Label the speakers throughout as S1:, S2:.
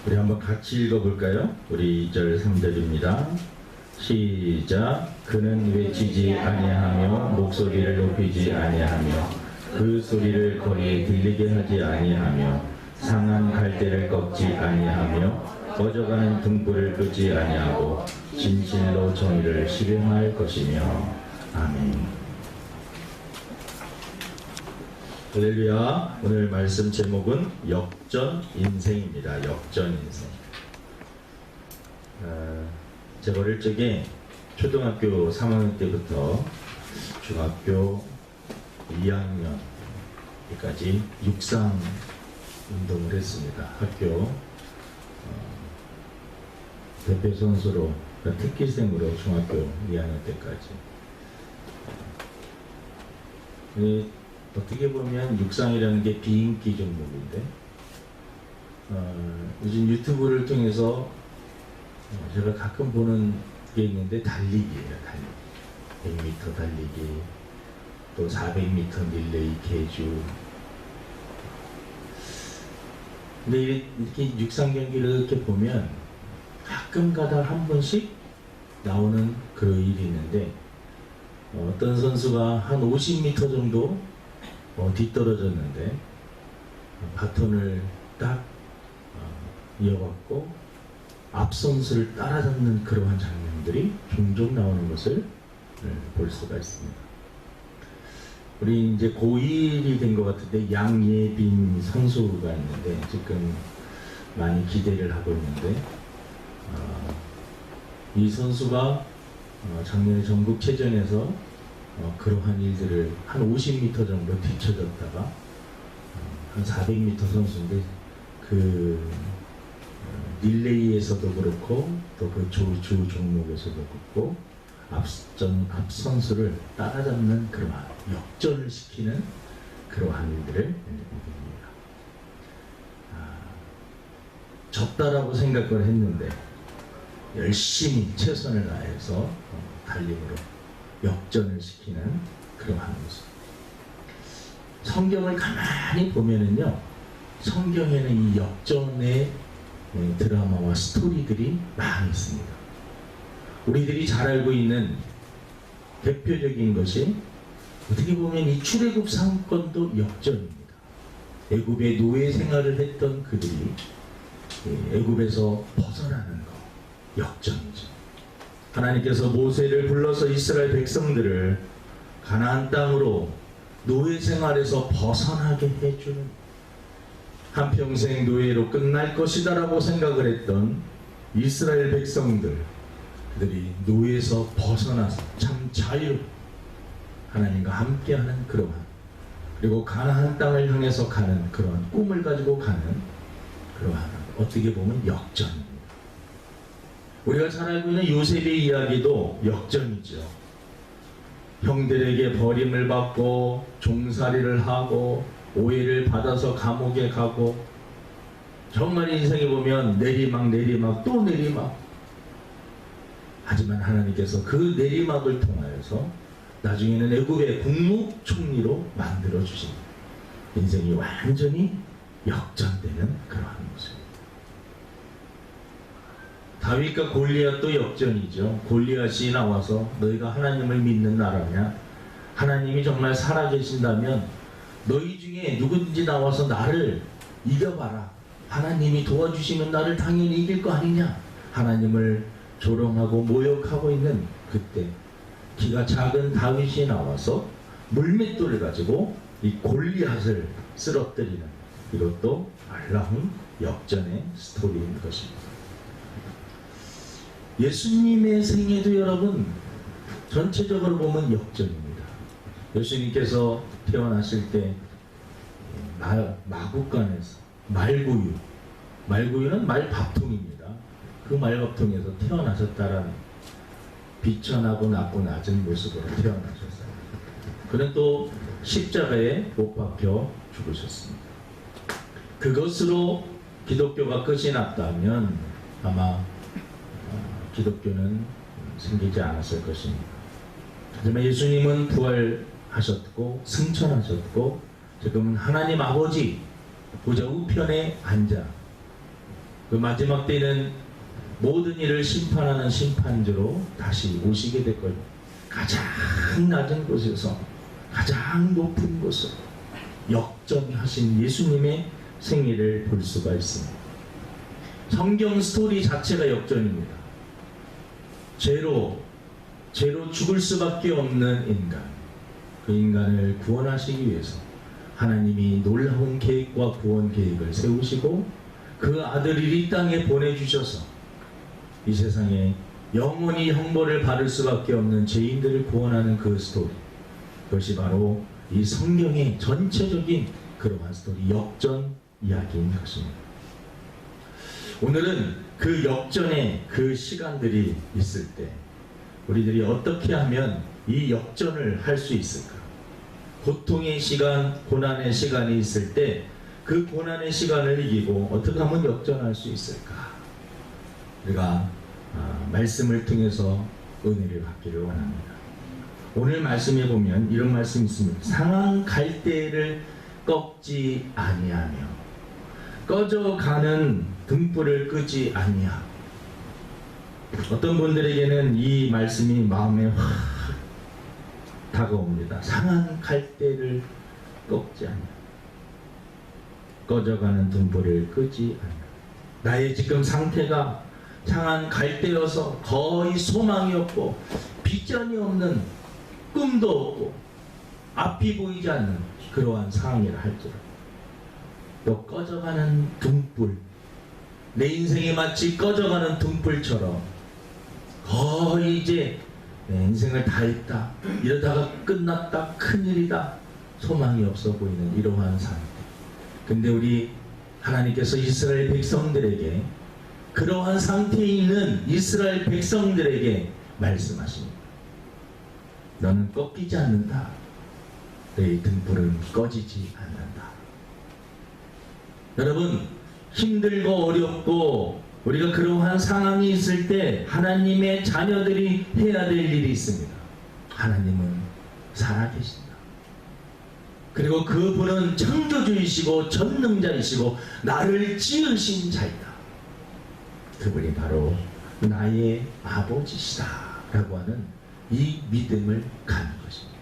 S1: 우리 한번 같이 읽어볼까요? 우리 2절 3절입니다. 시작. 그는 외치지 아니하며 목소리를 높이지 아니하며 그 소리를 거리에 들리게 하지 아니하며 상한 갈대를 꺾지 아니하며 꺼져가는 등불을 끄지 아니하고 진실로 정의를 실행할 것이며. 아멘. 할렐루야. 오늘 말씀 제목은 역전 인생입니다. 역전 인생. 제가 어릴 적에 초등학교 3학년 때부터 중학교 2학년까지 육상 운동을 했습니다. 학교 대표 선수로, 특기생으로 중학교 2학년 때까지. 어떻게 보면 육상이라는 게 비인기 종목인데, 요즘 유튜브를 통해서 제가 가끔 보는 게 있는데 달리기예요. 달리기. 100m 달리기, 또 400m 릴레이 계주. 근데 이렇게 육상 경기를 이렇게 보면 가끔 가다 한 번씩 나오는 그 일이 있는데, 어떤 선수가 한 50m 정도 뒤떨어졌는데 바톤을 딱 이어받고 앞 선수를 따라잡는 그러한 장면들이 종종 나오는 것을 볼 수가 있습니다. 우리 이제 고1이 된 것 같은데 양예빈 선수가 있는데 지금 많이 기대를 하고 있는데, 이 선수가 작년에 전국체전에서 그러한 일들을 한 50m 정도 뒤쳐졌다가 한 400m 선수인데 그 릴레이에서도 그렇고 또 그 주 종목에서도 그렇고 앞 선수를 따라잡는 그러한 역전을 시키는 그러한 일들을 보입니다. 졌다라고 생각을 했는데 열심히 최선을 다해서 달림으로 역전을 시키는 그러한 모습. 성경을 가만히 보면은요, 성경에는 이 역전의 드라마와 스토리들이 많이 있습니다. 우리들이 잘 알고 있는 대표적인 것이, 어떻게 보면 이 출애굽 사건도 역전입니다. 애굽의 노예 생활을 했던 그들이 애굽에서 벗어나는 것, 역전이죠. 하나님께서 모세를 불러서 이스라엘 백성들을 가나안 땅으로 노예 생활에서 벗어나게 해주는, 한평생 노예로 끝날 것이다 라고 생각을 했던 이스라엘 백성들, 그들이 노예에서 벗어나서 참 자유, 하나님과 함께하는 그러한, 그리고 가나안 땅을 향해서 가는 그러한 꿈을 가지고 가는 그러한, 어떻게 보면 역전입니다. 우리가 잘 알고 있는 요셉의 이야기도 역전이죠. 형들에게 버림을 받고 종살이를 하고 오해를 받아서 감옥에 가고, 정말 인생에 보면 내리막 또 내리막. 하지만 하나님께서 그 내리막을 통하여서 나중에는 애굽의 국무총리로 만들어 주십니다. 인생이 완전히 역전되는 그러한 모습입니다. 다윗과 골리앗도 역전이죠. 골리앗이 나와서 너희가 하나님을 믿는 나라냐? 하나님이 정말 살아계신다면 너희 중에 누구든지 나와서 나를 이겨봐라. 하나님이 도와주시면 나를 당연히 이길 거 아니냐? 하나님을 조롱하고 모욕하고 있는 그때 키가 작은 다윗이 나와서 물맷돌을 가지고 이 골리앗을 쓰러뜨리는, 이것도 놀라운 역전의 스토리인 것입니다. 예수님의 생애도 여러분 전체적으로 보면 역전입니다. 예수님께서 태어났을 때 마구간에서 말구유는 말밥통입니다. 그 말밥통에서 태어나셨다라는, 비천하고 낮고 낮은 모습으로 태어나셨어요. 그는 또 십자가에 못 박혀 죽으셨습니다. 그것으로 기독교가 끝이 났다면 아마 기독교는 생기지 않았을 것입니다. 하지만 예수님은 부활하셨고 승천하셨고 지금은 하나님 아버지 보좌 우편에 앉아 그 마지막 때는 모든 일을 심판하는 심판주로 다시 오시게 될 거예요. 가장 낮은 곳에서 가장 높은 곳으로 역전하신 예수님의 생애를 볼 수가 있습니다. 성경 스토리 자체가 역전입니다. 죄로 죽을 수밖에 없는 인간, 그 인간을 구원하시기 위해서 하나님이 놀라운 계획과 구원 계획을 세우시고 그 아들을 이 땅에 보내주셔서 이 세상에 영원히 형벌을 받을 수밖에 없는 죄인들을 구원하는 그 스토리, 그것이 바로 이 성경의 전체적인 그러한 스토리, 역전 이야기인 것입니다. 오늘은 그 역전의 그 시간들이 있을 때 우리들이 어떻게 하면 이 역전을 할 수 있을까? 고통의 시간, 고난의 시간이 있을 때 그 고난의 시간을 이기고 어떻게 하면 역전할 수 있을까? 우리가 말씀을 통해서 은혜를 받기를 원합니다. 오늘 말씀에 보면 이런 말씀이 있습니다. 상한 갈대를 꺾지 아니하며 꺼져가는 등불을 끄지 아니하고. 어떤 분들에게는 이 말씀이 마음에 확 다가옵니다. 상한 갈대를 꺾지 아니하며 꺼져가는 등불을 끄지 아니하며. 나의 지금 상태가 상한 갈대여서 거의 소망이 없고 비전이 없는, 꿈도 없고 앞이 보이지 않는 그러한 상황이라 할지라도 또 꺼져가는 등불, 내 인생이 마치 꺼져가는 등불처럼 거의 이제 내 인생을 다 했다, 이러다가 끝났다, 큰일이다, 소망이 없어 보이는 이러한 상태. 근데 우리 하나님께서 이스라엘 백성들에게, 그러한 상태에 있는 이스라엘 백성들에게 말씀하십니다. 너는 꺾이지 않는다. 너의 등불은 꺼지지 않는다. 여러분, 힘들고 어렵고 우리가 그러한 상황이 있을 때 하나님의 자녀들이 해야 될 일이 있습니다. 하나님은 살아계신다. 그리고 그분은 창조주이시고 전능자이시고 나를 지으신 자이다. 그분이 바로 나의 아버지시다 라고 하는 이 믿음을 갖는 것입니다.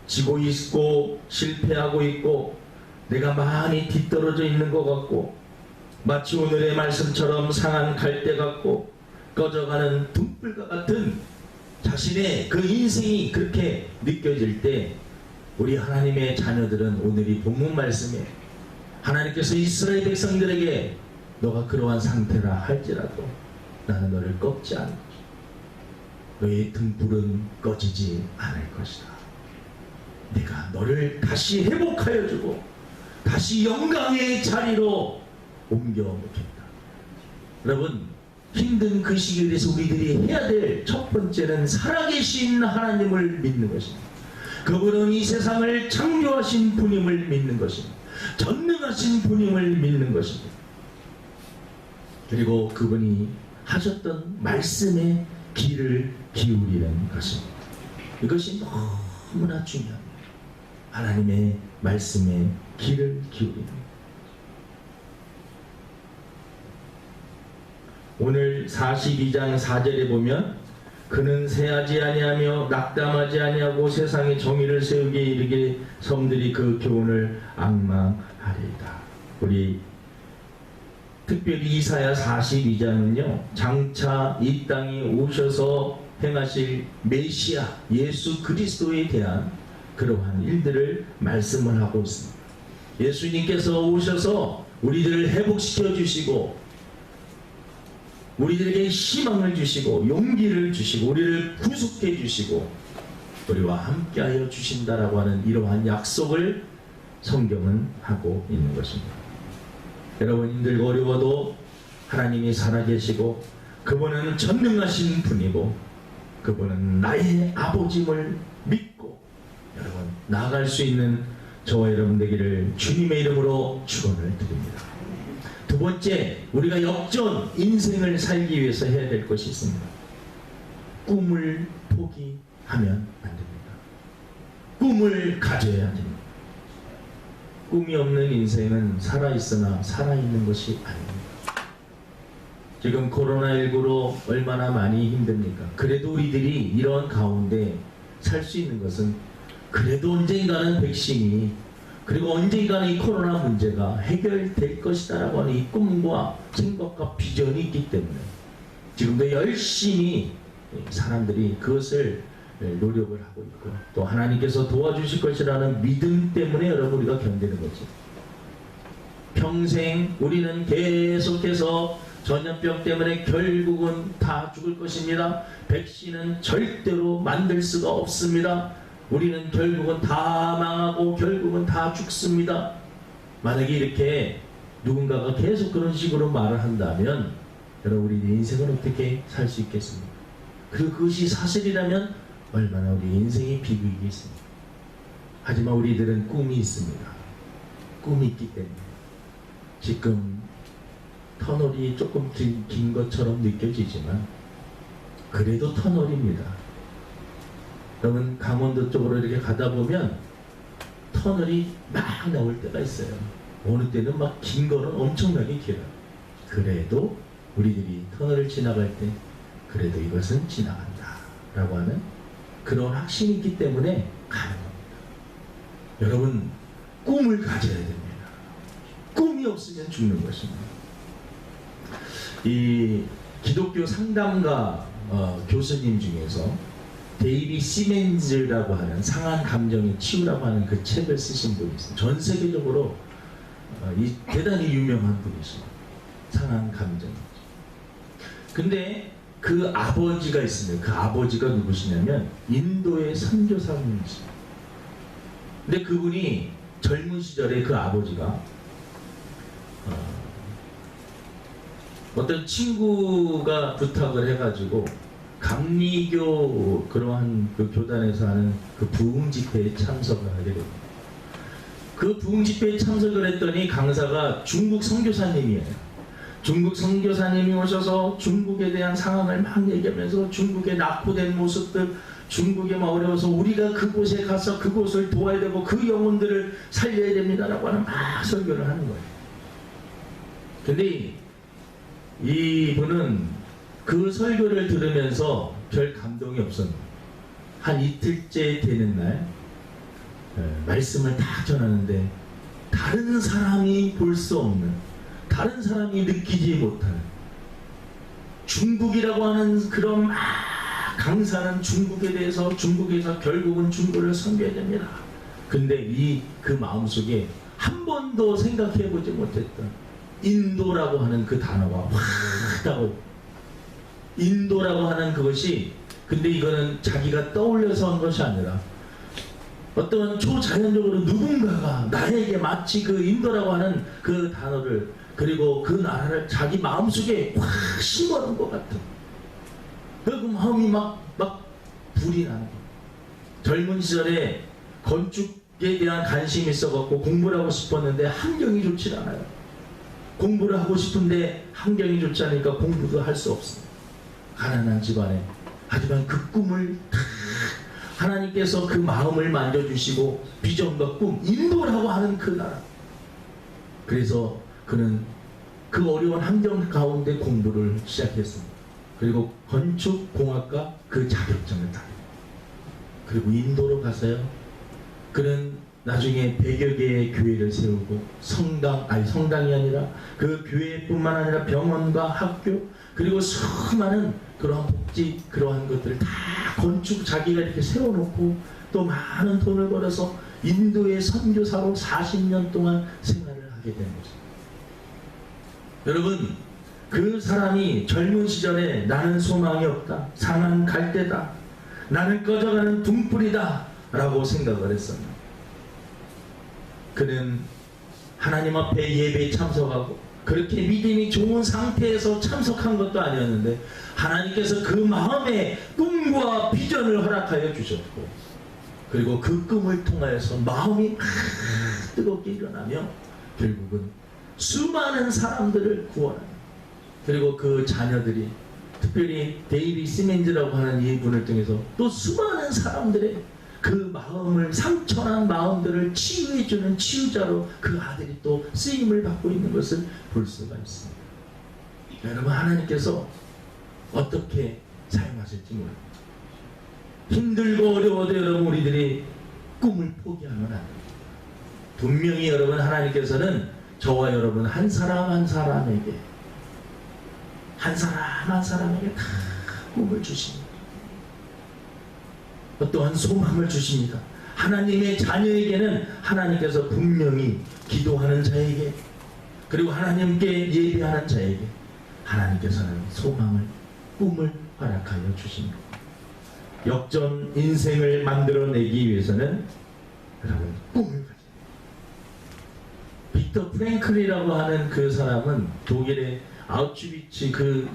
S1: 지고 있고 실패하고 있고 내가 많이 뒤떨어져 있는 것 같고 마치 오늘의 말씀처럼 상한 갈대 같고 꺼져가는 등불과 같은 자신의 그 인생이 그렇게 느껴질 때 우리 하나님의 자녀들은 오늘 이 본문 말씀에 하나님께서 이스라엘 백성들에게 너가 그러한 상태라 할지라도 나는 너를 꺾지 않을 것이다. 너의 등불은 꺼지지 않을 것이다. 내가 너를 다시 회복하여 주고 다시 영광의 자리로 옮겨 놓겠다. 여러분, 힘든 그 시기에서 우리들이 해야 될 첫 번째는 살아계신 하나님을 믿는 것입니다. 그분은 이 세상을 창조하신 분임을 믿는 것입니다. 전능하신 분임을 믿는 것입니다. 그리고 그분이 하셨던 말씀에 귀를 기울이는 것입니다. 이것이 너무나 중요합니다. 하나님의 말씀에 귀를 기울이는 것. 오늘 42장 4절에 보면 그는 세하지 아니하며 낙담하지 아니하고 세상의 정의를 세우기에 이르게 섬들이 그 교훈을 앙망하리이다. 우리 특별히 이사야 42장은요 장차 이 땅에 오셔서 행하실 메시아 예수 그리스도에 대한 그러한 일들을 말씀을 하고 있습니다. 예수님께서 오셔서 우리들을 회복시켜 주시고 우리들에게 희망을 주시고 용기를 주시고 우리를 구속해 주시고 우리와 함께하여 주신다라고 하는 이러한 약속을 성경은 하고 있는 것입니다. 여러분, 힘들고 어려워도 하나님이 살아계시고 그분은 전능하신 분이고 그분은 나의 아버지임을 믿고 여러분 나아갈 수 있는 저와 여러분 되기를 주님의 이름으로 축원을 드립니다. 두 번째, 우리가 역전 인생을 살기 위해서 해야 될 것이 있습니다. 꿈을 포기하면 안 됩니다. 꿈을 가져야 됩니다. 꿈이 없는 인생은 살아있으나 살아있는 것이 아닙니다. 지금 코로나19로 얼마나 많이 힘듭니까? 그래도 우리들이 이런 가운데 살 수 있는 것은 그래도 언젠가는 백신이, 그리고 언젠가는 이 코로나 문제가 해결될 것이다 라고 하는 이 꿈과 생각과 비전이 있기 때문에 지금도 열심히 사람들이 그것을 노력을 하고 있고, 또 하나님께서 도와주실 것이라는 믿음 때문에 여러분 우리가 견디는 거죠. 평생 우리는 계속해서 전염병 때문에 결국은 다 죽을 것입니다. 백신은 절대로 만들 수가 없습니다. 우리는 결국은 다 망하고 결국은 다 죽습니다. 만약에 이렇게 누군가가 계속 그런 식으로 말을 한다면 여러분 우리 인생은 어떻게 살 수 있겠습니까? 그리고 그것이 사실이라면 얼마나 우리 인생이 비극이겠습니까? 하지만 우리들은 꿈이 있습니다. 꿈이 있기 때문에 지금 터널이 조금 긴 것처럼 느껴지지만 그래도 터널입니다. 여러분 강원도 쪽으로 이렇게 가다 보면 터널이 막 나올 때가 있어요. 어느 때는 막 긴 거는 엄청나게 길어요. 그래도 우리들이 터널을 지나갈 때 그래도 이것은 지나간다 라고 하는 그런 확신이 있기 때문에 가는 겁니다. 여러분 꿈을 가져야 됩니다. 꿈이 없으면 죽는 것입니다. 이 기독교 상담가 교수님 중에서 데이비 시멘즈라고 하는 상한 감정의 치유라고 하는 그 책을 쓰신 분이 있어요. 전 세계적으로 대단히 유명한 분이십니다. 상한 감정. 근데 그 아버지가 있습니다. 그 아버지가 누구시냐면 인도의 선교사님이십니다. 근데 그분이 젊은 시절에 그 아버지가 어떤 친구가 부탁을 해가지고 감리교 그러한 그 교단에서 하는 그 부흥 집회에 참석을 하게 됩니다. 그 부흥 집회에 참석을 했더니 강사가 중국 선교사님이에요. 중국 선교사님이 오셔서 중국에 대한 상황을 막 얘기하면서 중국의 낙후된 모습들, 중국에 막 어려워서 우리가 그곳에 가서 그곳을 도와야 되고 그 영혼들을 살려야 됩니다라고 하는 막 설교를 하는 거예요. 근데 이분은 그 설교를 들으면서 별 감동이 없었는데 한 이틀째 되는 날 말씀을 다 전하는데 다른 사람이 볼 수 없는, 다른 사람이 느끼지 못하는 중국이라고 하는 그런 막 강사는 중국에 대해서 중국에서 결국은 중국을 섬겨야 됩니다. 근데 그 마음속에 한 번도 생각해보지 못했던 인도라고 하는 그 단어가 확 하고, 인도라고 하는 그것이, 근데 이거는 자기가 떠올려서 한 것이 아니라 어떤 초자연적으로 누군가가 나에게 마치 그 인도라고 하는 그 단어를, 그리고 그 나라를 자기 마음속에 확 심어놓은 것 같은 그 마음이 막 불이 나는 거예요. 젊은 시절에 건축에 대한 관심이 있어갖고 공부를 하고 싶었는데 환경이 좋지 않아요. 공부를 하고 싶은데 환경이 좋지 않으니까 공부도 할 수 없습니다. 가난한 집안에. 하지만 그 꿈을 하나님께서 그 마음을 만져주시고 비전과 꿈, 인도라고 하는 그 나라. 그래서 그는 그 어려운 환경 가운데 공부를 시작했습니다. 그리고 건축공학과 그 자격증을 따요. 그리고 인도로 가서요. 그는 나중에 100여 개의 교회를 세우고 성당이 아니라 그 교회뿐만 아니라 병원과 학교, 그리고 수많은 그러한 복지, 그러한 것들을 다 건축 자기가 이렇게 세워놓고 또 많은 돈을 벌어서 인도의 선교사로 40년 동안 생활을 하게 된 거죠. 여러분, 그 사람이 젊은 시절에 나는 소망이 없다, 상한 갈대다, 나는 꺼져가는 등불이다 라고 생각을 했습니다. 그는 하나님 앞에 예배에 참석하고 그렇게 믿음이 좋은 상태에서 참석한 것도 아니었는데 하나님께서 그 마음에 꿈과 비전을 허락하여 주셨고, 그리고 그 꿈을 통하여서 마음이 뜨겁게 일어나며 결국은 수많은 사람들을 구원하는, 그리고 그 자녀들이 특별히 데이비 시멘즈라고 하는 이분을 통해서 또 수많은 사람들의 그 마음을, 상처난 마음들을 치유해주는 치유자로 그 아들이 또 쓰임을 받고 있는 것을 볼 수가 있습니다. 여러분, 하나님께서 어떻게 사용하실지 모릅니다. 힘들고 어려워도 여러분, 우리들이 꿈을 포기하면 안 됩니다. 분명히 여러분, 하나님께서는 저와 여러분 한 사람 한 사람에게, 한 사람 한 사람에게 다 꿈을 주십니다. 어떠한 소망을 주십니다. 하나님의 자녀에게는 하나님께서 분명히 기도하는 자에게, 그리고 하나님께 예배하는 자에게 하나님께서는 소망을, 꿈을 허락하여 주십니다. 역전 인생을 만들어내기 위해서는 여러분, 꿈을 가져야 됩니다. 빅터 프랭클이라고 하는 그 사람은 독일의 아우슈비츠, 그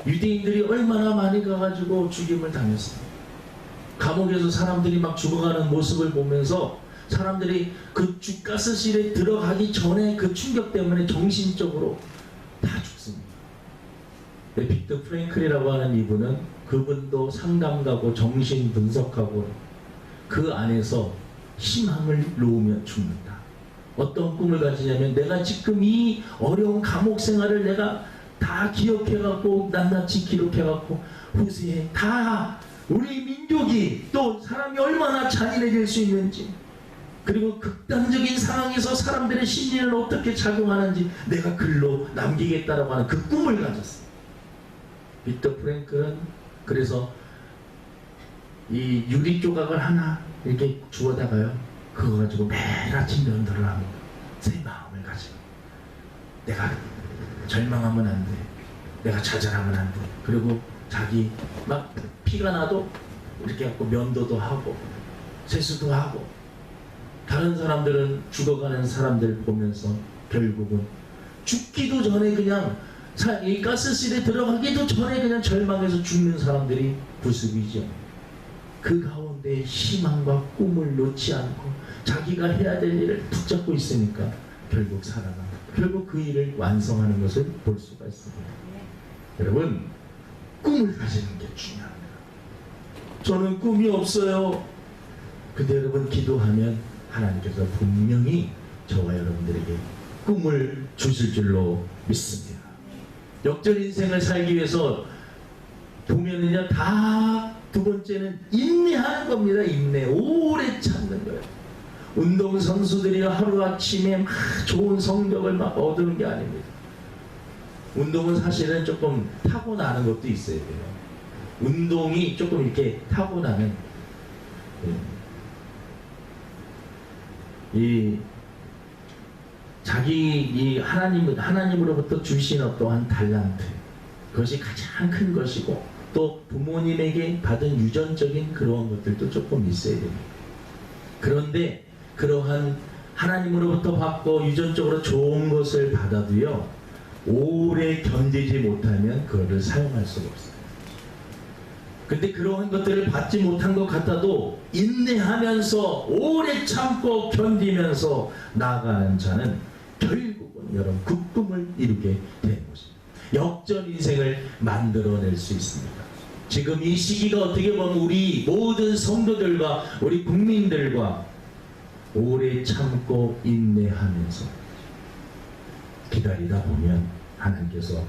S1: 유대인들이 얼마나 많이 가가지고 죽임을 당했어요. 감옥에서 사람들이 막 죽어가는 모습을 보면서 사람들이 그 가스실에 들어가기 전에 그 충격 때문에 정신적으로 다 죽습니다. 빅터 프랭클이라고 하는 이분은, 그분도 상담가고 정신 분석하고 그 안에서 희망을 놓으며 죽는다. 어떤 꿈을 가지냐면, 내가 지금 이 어려운 감옥 생활을 내가 다 기억해갖고 낱낱이 기록해갖고 후세에 다 우리 민족이 또 사람이 얼마나 잔인해질 수 있는지, 그리고 극단적인 상황에서 사람들의 심리는 어떻게 작용하는지 내가 글로 남기겠다라고 하는 그 꿈을 가졌어요. 빅터 프랭클은 그래서 이 유리 조각을 하나 이렇게 주워다가요, 그거 가지고 매일 아침 면도를 합니다. 새 마음을 가지고 내가 절망하면 안 돼, 내가 좌절하면 안 돼. 그리고 자기 막 피가 나도 이렇게 갖고 면도도 하고 세수도 하고, 다른 사람들은 죽어가는 사람들 보면서 결국은 죽기도 전에 그냥 이 가스실에 들어가기도 전에 그냥 절망해서 죽는 사람들이 부습이죠. 그 가운데 희망과 꿈을 놓지 않고 자기가 해야 될 일을 붙잡고 있으니까 결국 살아가고, 결국 그 일을 완성하는 것을 볼 수가 있습니다. 여러분, 꿈을 가지는 게 중요합니다. 저는 꿈이 없어요. 근데 여러분, 기도하면 하나님께서 분명히 저와 여러분들에게 꿈을 주실 줄로 믿습니다. 역전 인생을 살기 위해서 보면은요, 다 두 번째는 인내하는 겁니다. 인내, 오래 참는 거예요. 운동선수들이 하루아침에 막 좋은 성적을 막 얻는 게 아닙니다. 운동은 사실은 조금 타고나는 것도 있어야 돼요. 운동이 조금 이렇게 타고나는, 이 하나님으로부터 주신 어떠한 달란트, 그것이 가장 큰 것이고, 또 부모님에게 받은 유전적인 그러한 것들도 조금 있어야 됩니다. 그런데 그러한 하나님으로부터 받고 유전적으로 좋은 것을 받아도요, 오래 견디지 못하면 그거를 사용할 수가 없어요. 근데 그러한 것들을 받지 못한 것 같아도 인내하면서 오래 참고 견디면서 나아가는 자는 결국은 여러분 그 꿈을 이루게 되는 것입니다. 역전 인생을 만들어낼 수 있습니다. 지금 이 시기가 어떻게 보면 우리 모든 성도들과 우리 국민들과 오래 참고 인내하면서 기다리다 보면 하나님께서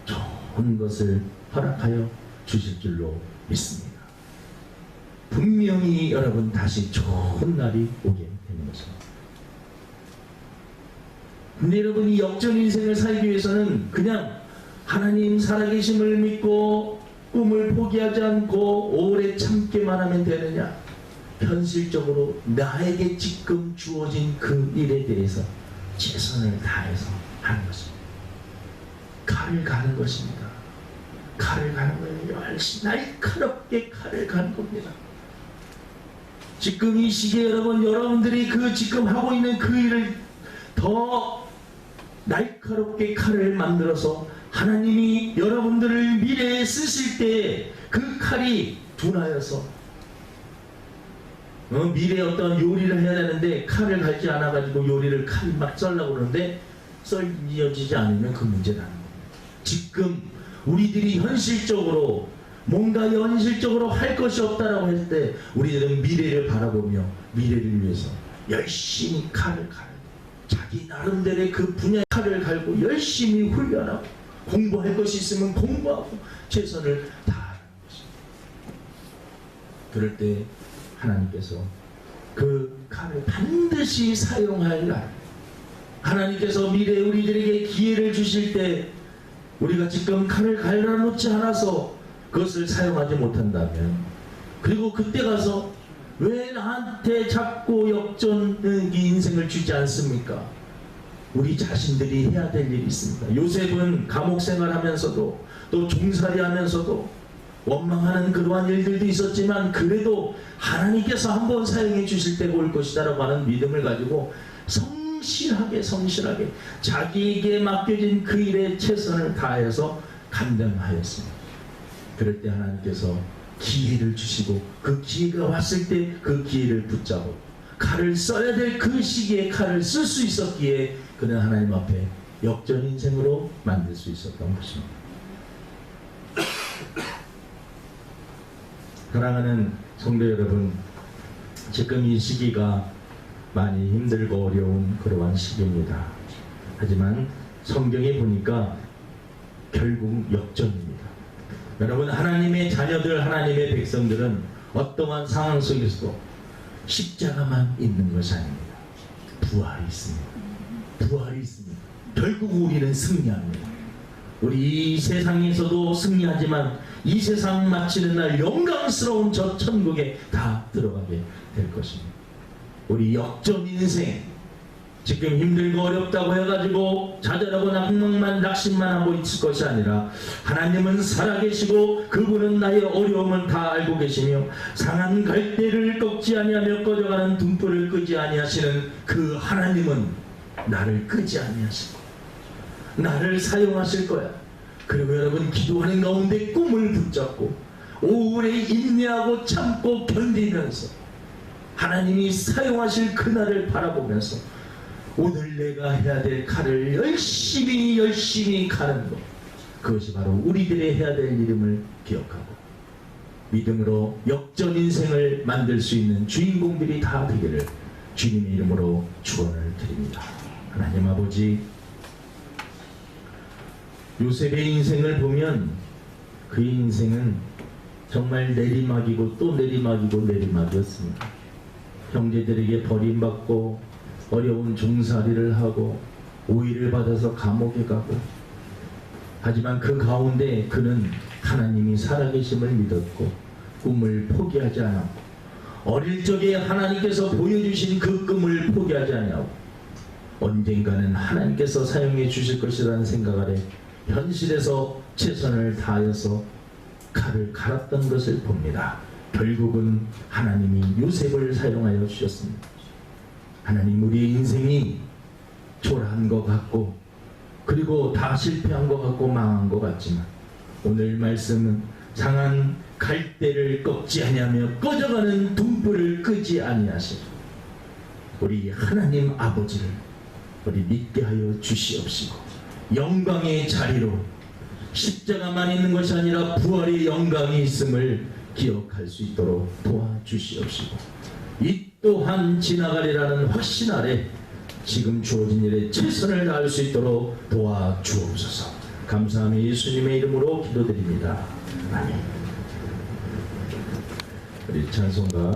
S1: 좋은 것을 허락하여 주실 줄로 믿습니다. 분명히 여러분 다시 좋은 날이 오게 되는 것입니다. 근데 여러분, 이 역전 인생을 살기 위해서는 그냥 하나님 살아계심을 믿고 꿈을 포기하지 않고 오래 참기만 하면 되느냐? 현실적으로 나에게 지금 주어진 그 일에 대해서 최선을 다해서 하는 것입니다. 칼을 가는 것입니다. 칼을 가는 거예요. 열심히 날카롭게 칼을 가는 겁니다. 지금 이 시기에 여러분들이 그 지금 하고 있는 그 일을 더 날카롭게 칼을 만들어서 하나님이 여러분들을 미래에 쓰실 때 그 칼이 둔하여서 미래에 어떤 요리를 해야 되는데 칼을 갈지 않아가지고 요리를 칼 막 썰려고 그러는데 썰려지지 않으면 그 문제라는 겁니다. 지금 우리들이 현실적으로 뭔가 현실적으로 할 것이 없다라고 했을 때 우리들은 미래를 바라보며 미래를 위해서 열심히 칼을 갈고 자기 나름대로의 그 분야의 칼을 갈고 열심히 훈련하고 공부할 것이 있으면 공부하고 최선을 다하는 것입니다. 그럴 때 하나님께서 그 칼을 반드시 사용할 날, 하나님께서 미래에 우리들에게 기회를 주실 때 우리가 지금 칼을 갈라놓지 않아서 그것을 사용하지 못한다면, 그리고 그때 가서 왜 나한테 자꾸 역전의 인생을 주지 않습니까? 우리 자신들이 해야 될 일이 있습니다. 요셉은 감옥 생활하면서도 또 종살이 하면서도 원망하는 그러한 일들도 있었지만 그래도 하나님께서 한번 사용해 주실 때가 올 것이다 라고 하는 믿음을 가지고 성실하게 자기에게 맡겨진 그 일에 최선을 다해서 감당하였습니다. 그럴 때 하나님께서 기회를 주시고 그 기회가 왔을 때 그 기회를 붙잡고 칼을 써야 될 그 시기에 칼을 쓸 수 있었기에 그는 하나님 앞에 역전 인생으로 만들 수 있었던 것입니다. 사랑하는 성도 여러분, 지금 이 시기가 많이 힘들고 어려운 그러한 시기입니다. 하지만 성경에 보니까 결국 역전입니다. 여러분, 하나님의 자녀들, 하나님의 백성들은 어떠한 상황 속에서도 십자가만 있는 것이 아닙니다. 부활이 있습니다. 부활이 있습니다. 결국 우리는 승리합니다. 우리 이 세상에서도 승리하지만 이 세상 마치는 날 영광스러운 저 천국에 다 들어가게 될 것입니다. 우리 역전 인생, 지금 힘들고 어렵다고 해가지고 좌절하고 낙심만 하고 있을 것이 아니라 하나님은 살아계시고 그분은 나의 어려움을 다 알고 계시며 상한 갈대를 꺾지 아니하며 꺼져가는 등불을 끄지 아니하시는 그 하나님은 나를 끄지 아니하시고 나를 사용하실 거야. 그리고 여러분, 기도하는 가운데 꿈을 붙잡고 오래 인내하고 참고 견디면서 하나님이 사용하실 그날을 바라보면서 오늘 내가 해야 될 칼을 열심히 가는 것, 그것이 바로 우리들의 해야 될 일임을 기억하고 믿음으로 역전 인생을 만들 수 있는 주인공들이 다 되기를 주님의 이름으로 축원을 드립니다. 하나님 아버지, 요셉의 인생을 보면 그 인생은 정말 내리막이고 또 내리막이고 내리막이었습니다. 형제들에게 버림받고 어려운 종살이를 하고 오해를 받아서 감옥에 가고, 하지만 그 가운데 그는 하나님이 살아계심을 믿었고 꿈을 포기하지 않았고 어릴 적에 하나님께서 보여주신 그 꿈을 포기하지 않았고 언젠가는 하나님께서 사용해 주실 것이라는 생각 아래 현실에서 최선을 다해서 칼을 갈았던 것을 봅니다. 결국은 하나님이 요셉을 사용하여 주셨습니다. 하나님, 우리의 인생이 초라한 것 같고 그리고 다 실패한 것 같고 망한 것 같지만 오늘 말씀은 상한 갈대를 꺾지 아니하며 꺼져가는 등불을 끄지 아니하시고 우리 하나님 아버지를 우리 믿게 하여 주시옵시고 영광의 자리로 십자가만 있는 것이 아니라 부활의 영광이 있음을 기억할 수 있도록 도와주시옵시고 이 또한 지나가리라는 확신 아래 지금 주어진 일에 최선을 다할 수 있도록 도와주옵소서. 감사하며 예수님의 이름으로 기도드립니다. 아멘. 우리 찬송가